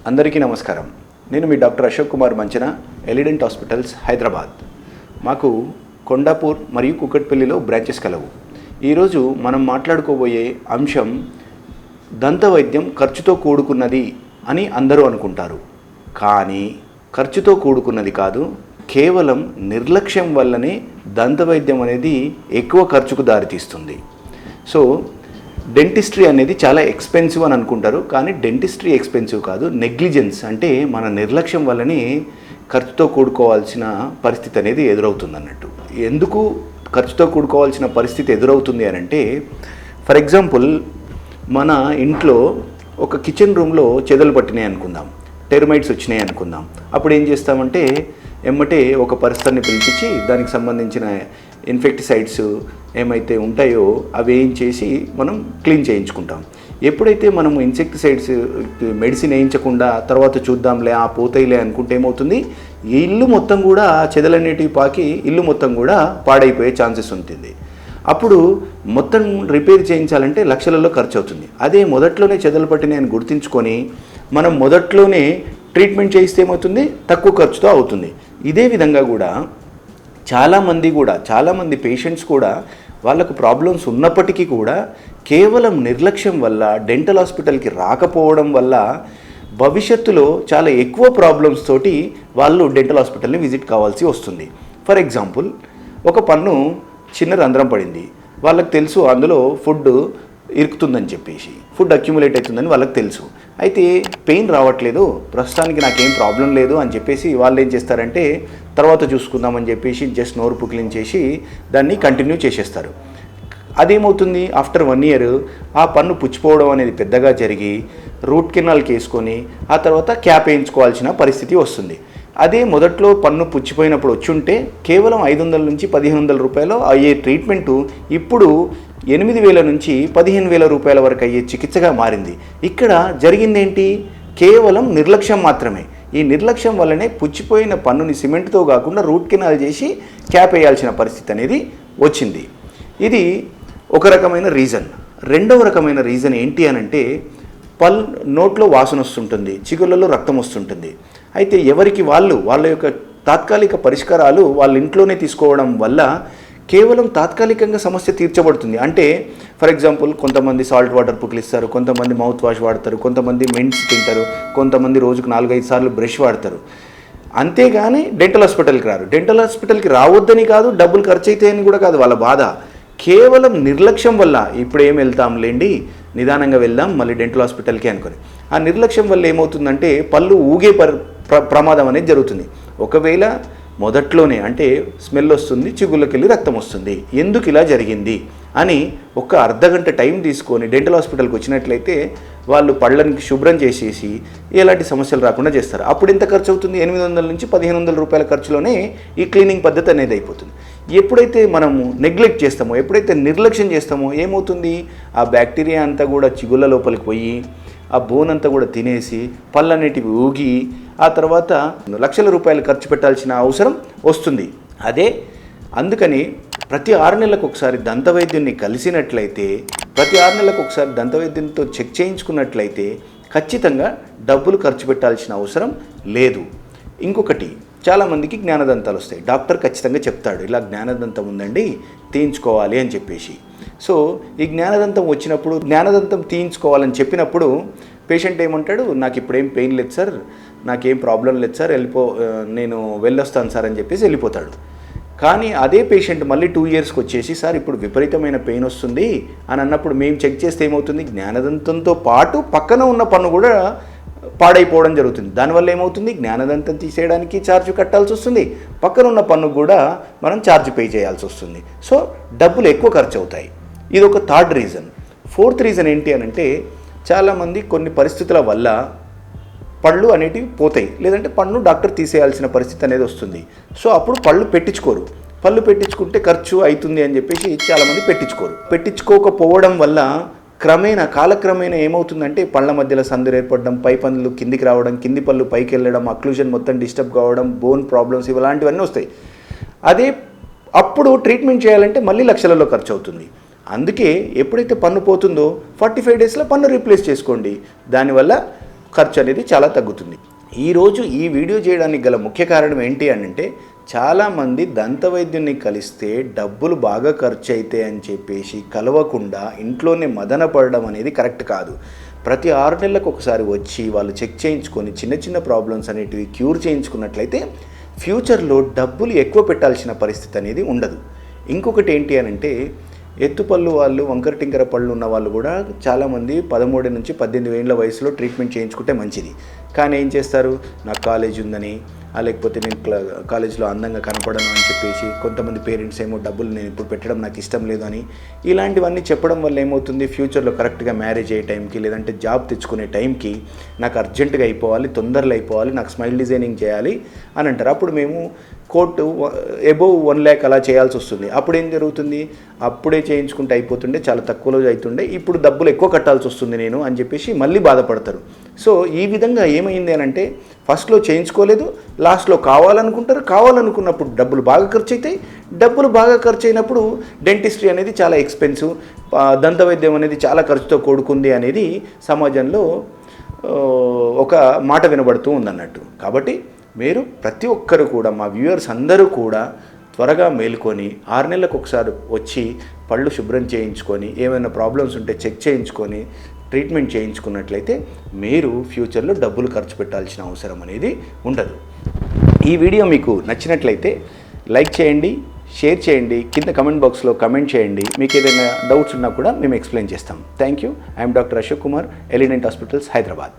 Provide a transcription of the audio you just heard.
అందరికీ నమస్కారం. నేను మీ డాక్టర్ అశోక్ కుమార్ మంచన, ఎలిడెంట్ హాస్పిటల్స్, హైదరాబాద్. మాకు కొండాపూర్ మరియు కుకట్పల్లిలో బ్రాంచెస్ కలవు. ఈరోజు మనం మాట్లాడుకోబోయే అంశం దంతవైద్యం ఖర్చుతో కూడుకున్నది అని అందరూ అనుకుంటారు. కానీ ఖర్చుతో కూడుకున్నది కాదు, కేవలం నిర్లక్ష్యం వల్లనే దంతవైద్యం అనేది ఎక్కువ ఖర్చుకు దారితీస్తుంది. సో డెంటిస్ట్రీ అనేది చాలా ఎక్స్పెన్సివ్ అని అనుకుంటారు, కానీ డెంటిస్ట్రీ ఎక్స్పెన్సివ్ కాదు, నెగ్లిజెన్స్ అంటే మన నిర్లక్ష్యం వల్లనే ఖర్చుతో కూడుకోవాల్సిన పరిస్థితి అనేది ఎదురవుతుంది అన్నట్టు. ఎందుకు ఖర్చుతో కూడుకోవాల్సిన పరిస్థితి ఎదురవుతుంది అని అంటే, ఫర్ ఎగ్జాంపుల్ మన ఇంట్లో ఒక కిచెన్ రూమ్లో చెదలు పట్టినాయి అనుకుందాం, టెర్మైట్స్ వచ్చినాయి అనుకుందాం. అప్పుడు ఏం చేస్తామంటే ఎమ్మటే ఒక పర్సన్ని పిలిపించి దానికి సంబంధించిన ఇన్ఫెక్టిసైడ్స్ ఏమైతే ఉంటాయో అవి వేయించేసి మనం క్లీన్ చేయించుకుంటాం. ఎప్పుడైతే మనము ఇన్సెక్టిసైడ్స్ మెడిసిన్ వేయించకుండా తర్వాత చూద్దాంలే పోతాయిలే అనుకుంటే ఏమవుతుంది, ఇల్లు మొత్తం కూడా చెదలనేటివి పాకి ఇల్లు మొత్తం కూడా పాడైపోయే ఛాన్సెస్ ఉంటుంది. అప్పుడు మొత్తం రిపేర్ చేయించాలంటే లక్షలలో ఖర్చు అవుతుంది. అదే మొదట్లోనే చెదలు పట్టినాయని గుర్తించుకొని మనం మొదట్లోనే ట్రీట్మెంట్ చేయిస్తే ఏమవుతుంది, తక్కువ ఖర్చుతో అవుతుంది. ఇదే విధంగా కూడా చాలామంది పేషెంట్స్ కూడా వాళ్ళకు ప్రాబ్లమ్స్ ఉన్నప్పటికీ కూడా కేవలం నిర్లక్ష్యం వల్ల, డెంటల్ హాస్పిటల్కి రాకపోవడం వల్ల భవిష్యత్తులో చాలా ఎక్కువ ప్రాబ్లమ్స్ తోటి వాళ్ళు డెంటల్ హాస్పిటల్ని విజిట్ కావాల్సి వస్తుంది. ఫర్ ఎగ్జాంపుల్, ఒక పన్ను చిన్న రంధ్రం పడింది, వాళ్ళకి తెలుసు అందులో ఫుడ్ ఇరుకుతుందని చెప్పేసి, ఫుడ్ అక్యుములేట్ అవుతుందని వాళ్ళకి తెలుసు. అయితే పెయిన్ రావట్లేదు, ప్రస్తుతానికి నాకేం ప్రాబ్లం లేదు అని చెప్పేసి వాళ్ళు ఏం చేస్తారంటే తర్వాత చూసుకుందామని చెప్పేసి జస్ట్ నోరు పుక్లింగ్ చేసి దాన్ని కంటిన్యూ చేసేస్తారు. అదేమవుతుంది, ఆఫ్టర్ 1 year ఆ పన్ను పుచ్చిపోవడం అనేది పెద్దగా జరిగి రూట్ కెనాల్కి వేసుకొని ఆ తర్వాత క్యాప్ వేయించుకోవాల్సిన పరిస్థితి వస్తుంది. అదే మొదట్లో పన్ను పుచ్చిపోయినప్పుడు వచ్చుంటే కేవలం 500 నుంచి 1500 రూపాయలు అయ్యే ట్రీట్మెంటు ఇప్పుడు 8000 నుంచి 15000 రూపాయల వరకు అయ్యే చికిత్సగా మారింది. ఇక్కడ జరిగిందేంటి, కేవలం నిర్లక్ష్యం మాత్రమే. ఈ నిర్లక్ష్యం వల్లనే పుచ్చిపోయిన పన్నుని సిమెంట్తో కాకుండా రూట్ కెనాల్ చేసి క్యాప్ వేయాల్సిన పరిస్థితి అనేది వచ్చింది. ఇది ఒక రకమైన రీజన్. రెండవ రకమైన రీజన్ ఏంటి అనంటే, నోట్లో వాసన వస్తుంటుంది, చిగుళ్ళలో రక్తం వస్తుంటుంది. అయితే ఎవరికి వాళ్ళ యొక్క తాత్కాలిక పరిష్కారాలు వాళ్ళ ఇంట్లోనే తీసుకోవడం వల్ల కేవలం తాత్కాలికంగా సమస్య తీర్చబడుతుంది. అంటే ఫర్ ఎగ్జాంపుల్, కొంతమంది సాల్ట్ వాటర్ పుక్లిస్తారు, కొంతమంది మౌత్ వాష్ వాడతారు, కొంతమంది మింట్స్ తింటారు, కొంతమంది రోజుకు 4-5 సార్లు బ్రష్ వాడతారు. అంతేగాని డెంటల్ హాస్పిటల్కి రారు. డెంటల్ హాస్పిటల్కి రావద్దని కాదు, డబ్బులు ఖర్చు అవుతాయని కూడా కాదు వాళ్ళ బాధ. కేవలం నిర్లక్ష్యం వల్ల, ఇప్పుడు ఏం వెళ్తాంలేండి, నిదానంగా వెళ్దాం మళ్ళీ డెంటల్ హాస్పిటల్కి అనుకొని, ఆ నిర్లక్ష్యం వల్ల ఏమవుతుందంటే పళ్ళు ఊగే ప్రమాదం అనేది జరుగుతుంది. ఒకవేళ మొదట్లోనే అంటే స్మెల్ వస్తుంది, చిగుళ్ళకి వెళ్ళి రక్తం వస్తుంది, ఎందుకు ఇలా జరిగింది అని ఒక అర్ధగంట టైం తీసుకొని డెంటల్ హాస్పిటల్కి వచ్చినట్లయితే వాళ్ళు పళ్ళని శుభ్రం చేసేసి ఎలాంటి సమస్యలు రాకుండా చేస్తారు. అప్పుడు ఎంత ఖర్చు అవుతుంది, 800 నుంచి 1500 రూపాయల ఖర్చులోనే ఈ క్లీనింగ్ పద్ధతి అనేది అయిపోతుంది. ఎప్పుడైతే మనము నెగ్లెక్ట్ చేస్తామో, ఎప్పుడైతే నిర్లక్ష్యం చేస్తామో ఏమవుతుంది, ఆ బ్యాక్టీరియా అంతా కూడా చిగుళ్ళ లోపలికి పోయి ఆ బోన్ అంతా కూడా తినేసి పళ్ళన్నిటివి ఊగి ఆ తర్వాత లక్షల రూపాయలు ఖర్చు పెట్టాల్సిన అవసరం వస్తుంది. అందుకని ప్రతి 6 నెలలకు ఒకసారి దంతవైద్యుని కలిసినట్లయితే, ప్రతి 6 నెలలకు ఒకసారి దంతవైద్యునితో చెక్ చేయించుకున్నట్లయితే ఖచ్చితంగా డబ్బులు ఖర్చు పెట్టాల్సిన అవసరం లేదు. ఇంకొకటి, చాలామందికి జ్ఞానదంతాలు వస్తాయి. డాక్టర్ ఖచ్చితంగా చెప్తాడు, ఇలా జ్ఞానదంతం ఉందండి, తీయించుకోవాలి అని చెప్పేసి. సో ఈ జ్ఞానదంతం వచ్చినప్పుడు, జ్ఞానదంతం తీయించుకోవాలని చెప్పినప్పుడు పేషెంట్ ఏమంటాడు, నాకు ఇప్పుడేం పెయిన్ లేదు సార్, నాకేం ప్రాబ్లం లేదు సార్, నేను వెళ్ళొస్తాను సార్ అని చెప్పేసి వెళ్ళిపోతాడు. కానీ అదే పేషెంట్ మళ్ళీ 2 yearsకి వచ్చేసి, సార్ ఇప్పుడు విపరీతమైన పెయిన్ వస్తుంది అని అన్నప్పుడు మేము చెక్ చేస్తే ఏమవుతుంది, జ్ఞానదంతంతో పాటు పక్కన ఉన్న పన్ను కూడా పాడైపోవడం జరుగుతుంది. దానివల్ల ఏమవుతుంది, జ్ఞానదంతం తీసేయడానికి ఛార్జ్ కట్టాల్సి వస్తుంది, పక్కన ఉన్న పన్ను కూడా మనం ఛార్జ్ పే చేయాల్సి వస్తుంది. సో డబ్బులు ఎక్కువ ఖర్చు అవుతాయి. ఇది ఒక 3rd రీజన్. 4th రీజన్ ఏంటి అనంటే, చాలామంది కొన్ని పరిస్థితుల వల్ల పళ్ళు అనేటివి పోతాయి, లేదంటే పన్ను డాక్టర్ తీసేయాల్సిన పరిస్థితి అనేది వస్తుంది. సో అప్పుడు పళ్ళు పెట్టించుకోరు. పళ్ళు పెట్టించుకుంటే ఖర్చు అవుతుంది అని చెప్పేసి చాలామంది పెట్టించుకోకపోవడం వల్ల కాలక్రమేణా ఏమవుతుందంటే పళ్ళ మధ్యలో సందులు ఏర్పడడం, పై పళ్ళు కిందికి రావడం, కింది పళ్ళు పైకి వెళ్ళడం, అక్లూజన్ మొత్తం డిస్టర్బ్ కావడం, బోన్ ప్రాబ్లమ్స్ ఇలాంటివన్నీ వస్తాయి. అప్పుడు ట్రీట్మెంట్ చేయాలంటే మళ్ళీ లక్షలలో ఖర్చు అవుతుంది. అందుకే ఎప్పుడైతే పన్ను పోతుందో 45 డేస్లో పన్ను రీప్లేస్ చేసుకోండి. దానివల్ల ఖర్చు అనేది చాలా తగ్గుతుంది. ఈరోజు ఈ వీడియో చేయడానికి గల ముఖ్య కారణం ఏంటి అంటే, చాలామంది దంతవైద్యుని కలిస్తే డబ్బులు బాగా ఖర్చు అయితే అని చెప్పేసి కలవకుండా ఇంట్లోనే మదన పడడం అనేది కరెక్ట్ కాదు. ప్రతి 6 నెలలకు ఒకసారి వచ్చి వాళ్ళు చెక్ చేయించుకొని చిన్న చిన్న ప్రాబ్లమ్స్ అనేటివి క్యూర్ చేయించుకున్నట్లయితే ఫ్యూచర్లో డబ్బులు ఎక్కువ పెట్టాల్సిన పరిస్థితి అనేది ఉండదు. ఇంకొకటి ఏంటి అంటే, ఎత్తుపళ్ళు వాళ్ళు, వంకర టింకర పళ్ళు ఉన్న వాళ్ళు కూడా చాలామంది 13 నుంచి 18 ఏళ్ళ వయసులో ట్రీట్మెంట్ చేయించుకుంటే మంచిది. కానీ ఏం చేస్తారు, నాకు కాలేజ్ ఉందని, లేకపోతే నేను కాలేజ్లో అందంగా కనపడను అని చెప్పేసి కొంతమంది పేరెంట్స్ ఏమో డబ్బులు నేను ఇప్పుడు పెట్టడం నాకు ఇష్టం లేదు అని ఇలాంటివన్నీ చెప్పడం వల్ల ఏమవుతుంది, ఫ్యూచర్లో కరెక్ట్గా మ్యారేజ్ అయ్యే టైంకి లేదంటే జాబ్ తెచ్చుకునే టైంకి నాకు అర్జెంటుగా అయిపోవాలి, తొందరలో అయిపోవాలి, నాకు స్మైల్ డిజైనింగ్ చేయాలి అని అంటారు. అప్పుడు మేము కోర్టు అబోవ్ 1 lakh అలా చేయాల్సి వస్తుంది. అప్పుడు ఏం జరుగుతుంది, అప్పుడే చేయించుకుంటే అయిపోతుండే, చాలా తక్కువలో అవుతుండే, ఇప్పుడు డబ్బులు ఎక్కువ కట్టాల్సి వస్తుంది నేను అని చెప్పేసి మళ్ళీ బాధపడతారు. సో ఈ విధంగా ఏమైంది అని అంటే, ఫస్ట్లో చేయించుకోలేదు, లాస్ట్లో కావాలనుకున్నప్పుడు డబ్బులు బాగా ఖర్చు అవుతాయి. డబ్బులు బాగా ఖర్చు అయినప్పుడు డెంటిస్ట్రీ అనేది చాలా ఎక్స్పెన్సివ్, దంతవైద్యం అనేది చాలా ఖర్చుతో కూడుకుంది అనేది సమాజంలో ఒక మాట వినబడుతూ ఉందన్నట్టు. కాబట్టి మీరు ప్రతి ఒక్కరు కూడా, మా వ్యూవర్స్ అందరూ కూడా త్వరగా మేలుకొని 6 నెలలకు ఒకసారి వచ్చి పళ్ళు శుభ్రం చేయించుకొని ఏమైనా ప్రాబ్లమ్స్ ఉంటే చెక్ చేయించుకొని ట్రీట్మెంట్ చేయించుకున్నట్లయితే మీరు ఫ్యూచర్లో డబ్బులు ఖర్చు పెట్టాల్సిన అవసరం అనేది ఉండదు. ఈ వీడియో మీకు నచ్చినట్లయితే లైక్ చేయండి, షేర్ చేయండి, కింద కమెంట్ బాక్స్లో కమెంట్ చేయండి. మీకు ఏదైనా డౌట్స్ ఉన్నా కూడా మేము ఎక్స్ప్లెయిన్ చేస్తాం. Thank you. I'm doctor Ashok Kumar, Elident hospitals, Hyderabad.